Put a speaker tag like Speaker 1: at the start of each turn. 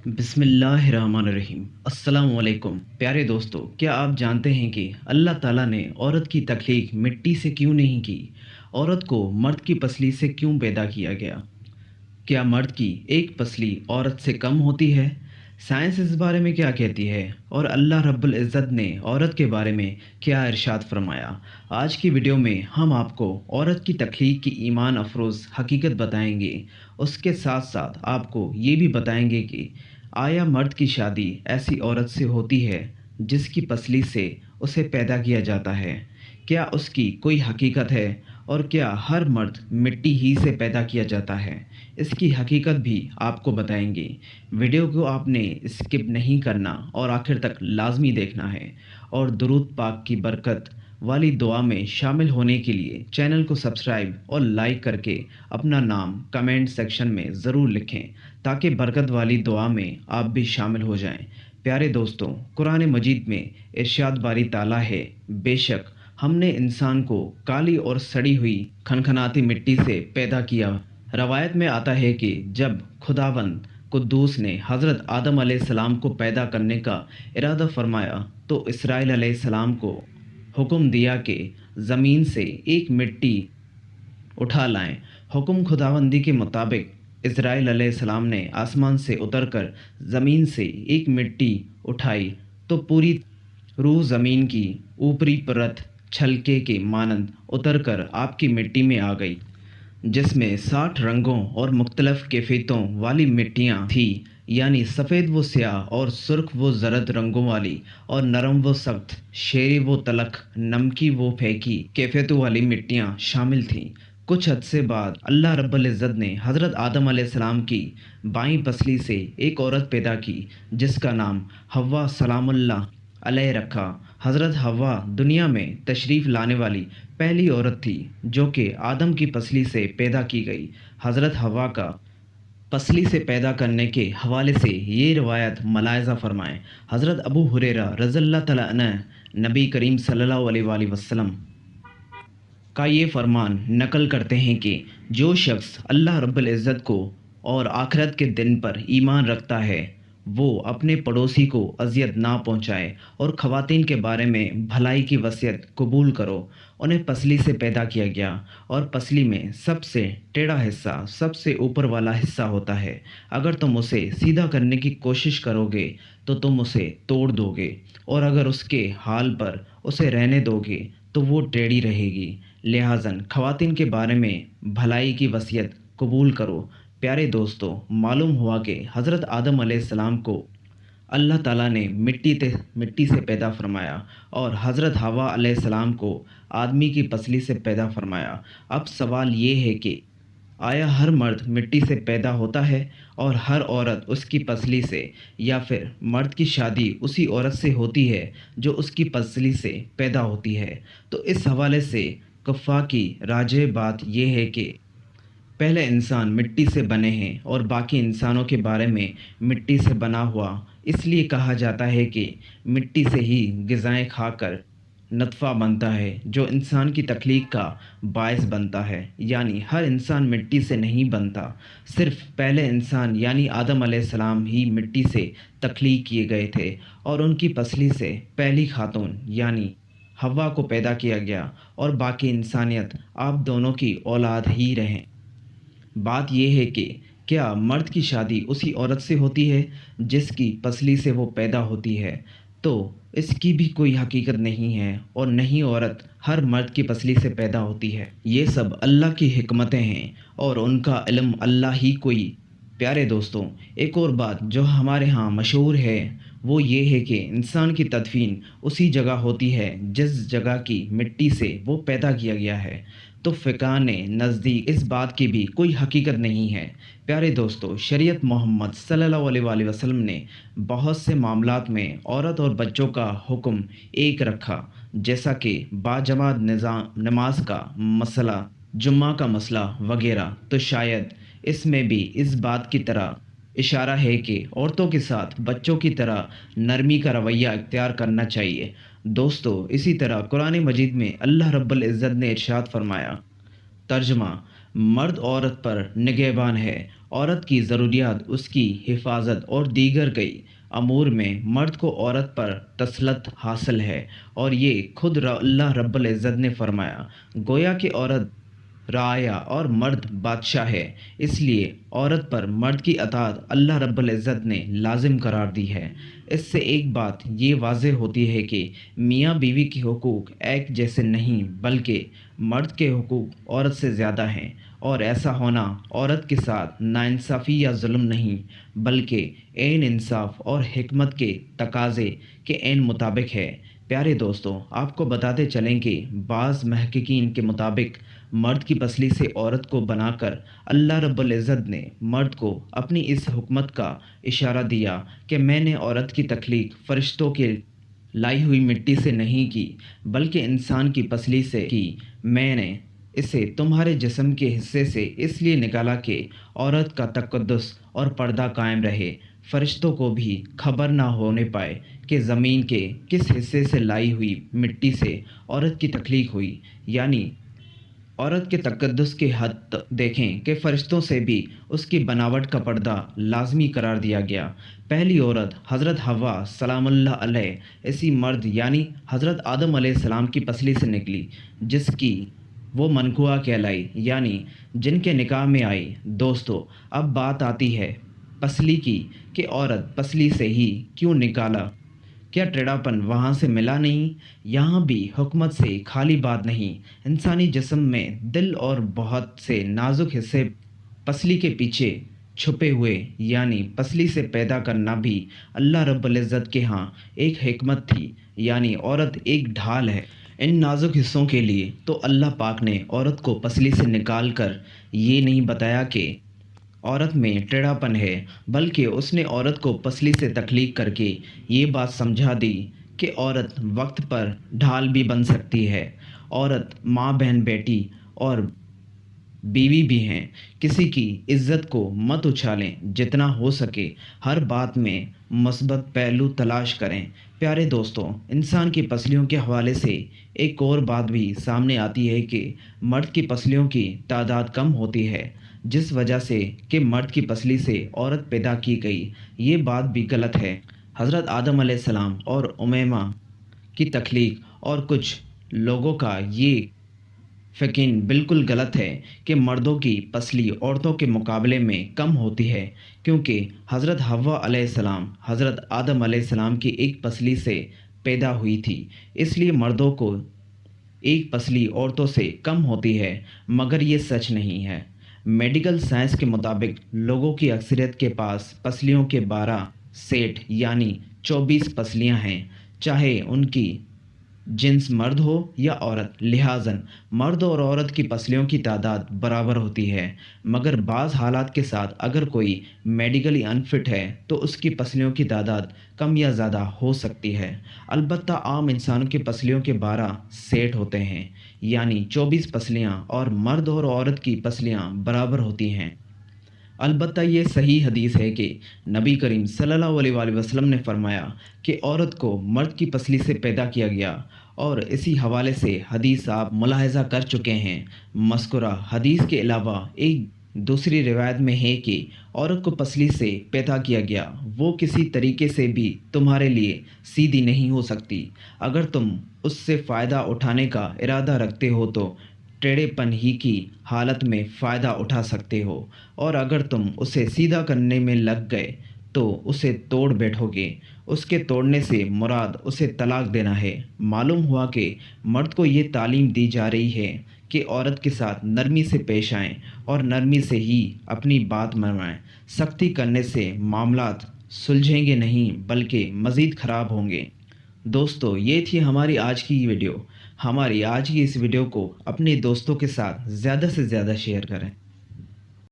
Speaker 1: بسم اللہ الرحمن الرحیم۔ السلام علیکم پیارے دوستو، کیا آپ جانتے ہیں کہ اللہ تعالیٰ نے عورت کی تخلیق مٹی سے کیوں نہیں کی؟ عورت کو مرد کی پسلی سے کیوں پیدا کیا گیا؟ کیا مرد کی ایک پسلی عورت سے کم ہوتی ہے؟ سائنس اس بارے میں کیا کہتی ہے؟ اور اللہ رب العزت نے عورت کے بارے میں کیا ارشاد فرمایا؟ آج کی ویڈیو میں ہم آپ کو عورت کی تخلیق کی ایمان افروز حقیقت بتائیں گے۔ اس کے ساتھ ساتھ آپ کو یہ بھی بتائیں گے کہ آیا مرد کی شادی ایسی عورت سے ہوتی ہے جس کی پسلی سے اسے پیدا کیا جاتا ہے؟ کیا اس کی کوئی حقیقت ہے؟ اور کیا ہر مرد مٹی ہی سے پیدا کیا جاتا ہے؟ اس کی حقیقت بھی آپ کو بتائیں گے۔ ویڈیو کو آپ نے اسکپ نہیں کرنا اور آخر تک لازمی دیکھنا ہے، اور درود پاک کی برکت والی دعا میں شامل ہونے کے لیے چینل کو سبسکرائب اور لائک کر کے اپنا نام کمنٹ سیکشن میں ضرور لکھیں تاکہ برکت والی دعا میں آپ بھی شامل ہو جائیں۔ پیارے دوستوں، قرآن مجید میں ارشاد باری تعالیٰ ہے، بے شک ہم نے انسان کو کالی اور سڑی ہوئی کھنکھناتی مٹی سے پیدا کیا۔ روایت میں آتا ہے کہ جب خداوند قدوس نے حضرت آدم علیہ السلام کو پیدا کرنے کا ارادہ فرمایا تو اسرائیل علیہ السلام کو حکم دیا کہ زمین سے ایک مٹی اٹھا لائیں۔ حکم خداوندی کے مطابق اسرائیل علیہ السلام نے آسمان سے اتر کر زمین سے ایک مٹی اٹھائی تو پوری روح زمین کی اوپری پرت چھلکے کے مانند اتر کر آپ کی مٹی میں آ گئی، جس میں 60 رنگوں اور مختلف کیفیتوں والی مٹیاں تھیں، یعنی سفید و سیاہ اور سرخ و زرد رنگوں والی، اور نرم و سخت، شیریں و تلخ، نمکی و پھیکی کیفیتوں والی مٹیاں شامل تھیں۔ کچھ عرصے بعد اللہ رب العزت نے حضرت آدم علیہ السلام کی بائیں پسلی سے ایک عورت پیدا کی جس کا نام حوا سلام اللہ علیہ رکھا۔ حضرت حوا دنیا میں تشریف لانے والی پہلی عورت تھی جو کہ آدم کی پسلی سے پیدا کی گئی۔ حضرت حوا کا پسلی سے پیدا کرنے کے حوالے سے یہ روایت ملاحظہ فرمائیں۔ حضرت ابو ہریرہ رضی اللہ تعالیٰ عنہ نبی کریم صلی اللہ علیہ وآلہ وسلم کا یہ فرمان نقل کرتے ہیں کہ جو شخص اللہ رب العزت کو اور آخرت کے دن پر ایمان رکھتا ہے وہ اپنے پڑوسی کو اذیت نہ پہنچائے، اور خواتین کے بارے میں بھلائی کی وصیت قبول کرو۔ انہیں پسلی سے پیدا کیا گیا، اور پسلی میں سب سے ٹیڑھا حصہ سب سے اوپر والا حصہ ہوتا ہے۔ اگر تم اسے سیدھا کرنے کی کوشش کرو گے تو تم اسے توڑ دو گے، اور اگر اس کے حال پر اسے رہنے دو گے تو وہ ٹیڑھی رہے گی۔ لہٰذا خواتین کے بارے میں بھلائی کی وصیت قبول کرو۔ پیارے دوستو، معلوم ہوا کہ حضرت آدم علیہ السلام کو اللہ تعالیٰ نے مٹی سے پیدا فرمایا، اور حضرت حوا علیہ السلام کو آدمی کی پسلی سے پیدا فرمایا۔ اب سوال یہ ہے کہ آیا ہر مرد مٹی سے پیدا ہوتا ہے اور ہر عورت اس کی پسلی سے، یا پھر مرد کی شادی اسی عورت سے ہوتی ہے جو اس کی پسلی سے پیدا ہوتی ہے؟ تو اس حوالے سے کفا کی راجح بات یہ ہے کہ پہلے انسان مٹی سے بنے ہیں اور باقی انسانوں کے بارے میں مٹی سے بنا ہوا اس لیے کہا جاتا ہے کہ مٹی سے ہی غذائیں کھا کر نطفہ بنتا ہے جو انسان کی تخلیق کا باعث بنتا ہے، یعنی ہر انسان مٹی سے نہیں بنتا، صرف پہلے انسان یعنی آدم علیہ السلام ہی مٹی سے تخلیق کیے گئے تھے، اور ان کی پسلی سے پہلی خاتون یعنی حوا کو پیدا کیا گیا، اور باقی انسانیت آپ دونوں کی اولاد ہی رہیں۔ بات یہ ہے کہ کیا مرد کی شادی اسی عورت سے ہوتی ہے جس کی پسلی سے وہ پیدا ہوتی ہے؟ تو اس کی بھی کوئی حقیقت نہیں ہے، اور نہیں عورت ہر مرد کی پسلی سے پیدا ہوتی ہے۔ یہ سب اللہ کی حکمتیں ہیں اور ان کا علم اللہ ہی کوئی۔ پیارے دوستوں، ایک اور بات جو ہمارے ہاں مشہور ہے وہ یہ ہے کہ انسان کی تدفین اسی جگہ ہوتی ہے جس جگہ کی مٹی سے وہ پیدا کیا گیا ہے۔ تو فقہ نے نزدیک اس بات کی بھی کوئی حقیقت نہیں ہے۔ پیارے دوستو، شریعت محمد صلی اللہ علیہ وآلہ وسلم نے بہت سے معاملات میں عورت اور بچوں کا حکم ایک رکھا، جیسا کہ باجماعت نماز کا مسئلہ، جمعہ کا مسئلہ وغیرہ۔ تو شاید اس میں بھی اس بات کی طرح اشارہ ہے کہ عورتوں کے ساتھ بچوں کی طرح نرمی کا رویہ اختیار کرنا چاہیے۔ دوستو، اسی طرح قرآن مجید میں اللہ رب العزت نے ارشاد فرمایا، ترجمہ: مرد عورت پر نگہبان ہے عورت کی ضروریات، اس کی حفاظت اور دیگر کئی امور میں مرد کو عورت پر تسلط حاصل ہے، اور یہ خود اللہ رب العزت نے فرمایا، گویا کہ عورت رعایا اور مرد بادشاہ ہے۔ اس لیے عورت پر مرد کی اطاعت اللہ رب العزت نے لازم قرار دی ہے۔ اس سے ایک بات یہ واضح ہوتی ہے کہ میاں بیوی کے حقوق ایک جیسے نہیں، بلکہ مرد کے حقوق عورت سے زیادہ ہیں، اور ایسا ہونا عورت کے ساتھ ناانصافی یا ظلم نہیں، بلکہ عین انصاف اور حکمت کے تقاضے کے عین مطابق ہے۔ پیارے دوستوں، آپ کو بتاتے چلیں کہ بعض محققین کے مطابق مرد کی پسلی سے عورت کو بنا کر اللہ رب العزت نے مرد کو اپنی اس حکمت کا اشارہ دیا کہ میں نے عورت کی تخلیق فرشتوں کے لائی ہوئی مٹی سے نہیں کی، بلکہ انسان کی پسلی سے کی۔ میں نے اسے تمہارے جسم کے حصے سے اس لیے نکالا کہ عورت کا تقدس اور پردہ قائم رہے، فرشتوں کو بھی خبر نہ ہونے پائے کہ زمین کے کس حصے سے لائی ہوئی مٹی سے عورت کی تخلیق ہوئی۔ یعنی عورت کے تقدس کی حد دیکھیں کہ فرشتوں سے بھی اس کی بناوٹ کا پردہ لازمی قرار دیا گیا۔ پہلی عورت حضرت حوا سلام اللہ علیہ اسی مرد یعنی حضرت آدم علیہ السلام کی پسلی سے نکلی، جس کی وہ منقوہ کہلائی، یعنی جن کے نکاح میں آئی۔ دوستو، اب بات آتی ہے پسلی کی کہ عورت پسلی سے ہی کیوں نکالا؟ کیا ٹیڑھا پن وہاں سے ملا نہیں؟ یہاں بھی حکمت سے خالی بات نہیں۔ انسانی جسم میں دل اور بہت سے نازک حصے پسلی کے پیچھے چھپے ہوئے، یعنی پسلی سے پیدا کرنا بھی اللہ رب العزت کے ہاں ایک حکمت تھی، یعنی عورت ایک ڈھال ہے ان نازک حصوں کے لیے۔ تو اللہ پاک نے عورت کو پسلی سے نکال کر یہ نہیں بتایا کہ عورت میں ٹیڑھا پن ہے، بلکہ اس نے عورت کو پسلی سے تخلیق کر کے یہ بات سمجھا دی کہ عورت وقت پر ڈھال بھی بن سکتی ہے۔ عورت ماں، بہن، بیٹی اور بیوی بھی ہیں۔ کسی کی عزت کو مت اچھالیں، جتنا ہو سکے ہر بات میں مثبت پہلو تلاش کریں۔ پیارے دوستوں، انسان کی پسلیوں کے حوالے سے ایک اور بات بھی سامنے آتی ہے کہ مرد کی پسلیوں کی تعداد کم ہوتی ہے، جس وجہ سے کہ مرد کی پسلی سے عورت پیدا کی گئی۔ یہ بات بھی غلط ہے۔ حضرت آدم علیہ السلام اور امیمہ کی تخلیق اور کچھ لوگوں کا یہ یقین بالکل غلط ہے کہ مردوں کی پسلی عورتوں کے مقابلے میں کم ہوتی ہے، کیونکہ حضرت حوا علیہ السلام حضرت آدم علیہ السلام کی ایک پسلی سے پیدا ہوئی تھی، اس لیے مردوں کو ایک پسلی عورتوں سے کم ہوتی ہے، مگر یہ سچ نہیں ہے۔ میڈیکل سائنس کے مطابق لوگوں کی اکثریت کے پاس پسلیوں کے 12 سیٹ یعنی 24 پسلیاں ہیں، چاہے ان کی جنس مرد ہو یا عورت۔ لہٰذا مرد اور عورت کی پسلیوں کی تعداد برابر ہوتی ہے، مگر بعض حالات کے ساتھ اگر کوئی میڈیکلی انفٹ ہے تو اس کی پسلیوں کی تعداد کم یا زیادہ ہو سکتی ہے۔ البتہ عام انسانوں کی پسلیوں کے 12 سیٹ ہوتے ہیں، یعنی 24 پسلیاں، اور مرد اور عورت کی پسلیاں برابر ہوتی ہیں۔ البتہ یہ صحیح حدیث ہے کہ نبی کریم صلی اللہ علیہ وآلہ وسلم نے فرمایا کہ عورت کو مرد کی پسلی سے پیدا کیا گیا، اور اسی حوالے سے حدیث آپ ملاحظہ کر چکے ہیں۔ مذکورہ حدیث کے علاوہ ایک دوسری روایت میں ہے کہ عورت کو پسلی سے پیدا کیا گیا، وہ کسی طریقے سے بھی تمہارے لیے سیدھی نہیں ہو سکتی۔ اگر تم اس سے فائدہ اٹھانے کا ارادہ رکھتے ہو تو ٹیڑھے پن ہی کی حالت میں فائدہ اٹھا سکتے ہو، اور اگر تم اسے سیدھا کرنے میں لگ گئے تو اسے توڑ بیٹھو گے۔ اس کے توڑنے سے مراد اسے طلاق دینا ہے۔ معلوم ہوا کہ مرد کو یہ تعلیم دی جا رہی ہے کہ عورت کے ساتھ نرمی سے پیش آئیں اور نرمی سے ہی اپنی بات منوائیں۔ سختی کرنے سے معاملات سلجھیں گے نہیں، بلکہ مزید خراب ہوں گے۔ دوستو، یہ تھی ہماری آج کی ویڈیو۔ ہماری آج کی اس ویڈیو کو اپنے دوستوں کے ساتھ زیادہ سے زیادہ شیئر کریں۔